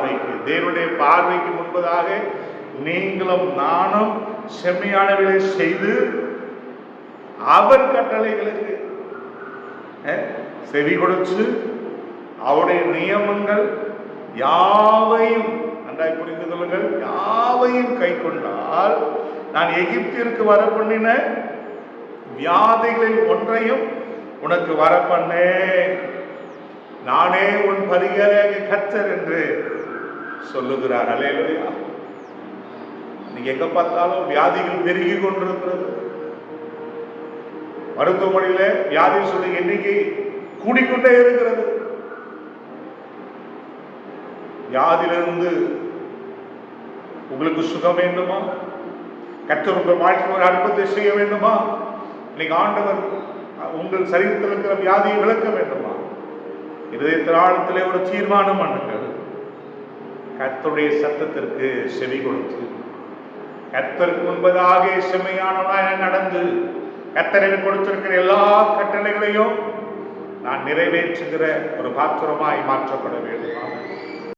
பார்வைக்கு, தேவனுடைய பார்வைக்கு முன்பதாக நீங்களும் நானும் செம்மையானவர்களை செய்து அவர் கட்டளைகளுக்கு செவி கொடுத்து அவருடைய நியமங்கள் யாவையும் நன்றாய் புரிந்து கொள்ளுங்கள், யாவையும் கை கொண்டால் நான் எகிப்திற்கு வர பண்ணின வியாதிகளில் ஒன்றையும் உனக்கு வர பண்ணேன், நானே உன் பரிகார கர்த்தர் என்று சொல்லுகிறார். அல்லேலூயா. நீங்க எங்க பார்த்தாலும் வியாதிகள் பெருகி கொண்டிருக்கிறது. மருத்துவமனையில வியாதி சொல்லி எண்ணிக்கை கூடிக்கொண்டே இருக்கிறது. வியாதியிலிருந்து உங்களுக்கு சுகம் வேண்டுமா? கர்த்தர் உங்கள் வாழ்க்கை ஒரு அற்புதத்தை செய்ய வேண்டுமா? இன்னைக்கு ஆண்டவர் உங்கள் சரீரத்தில் இருக்கிற வியாதியை விளக்க வேண்டுமா? இதயத்தின் ஆழத்திலே ஒரு தீர்மானம் பண்ணுங்கள். கர்த்தருடைய சத்தத்திற்கு செவி கொடுத்து கர்த்தருக்கு முன்பதாக செம்மையானவனாய் நடந்து கர்த்தர் கொடுத்திருக்கிற எல்லா கட்டளைகளையும் நான் நிறைவேற்றுகிற ஒரு பாத்திரமாய் மாற்றப்பட வேண்டும்.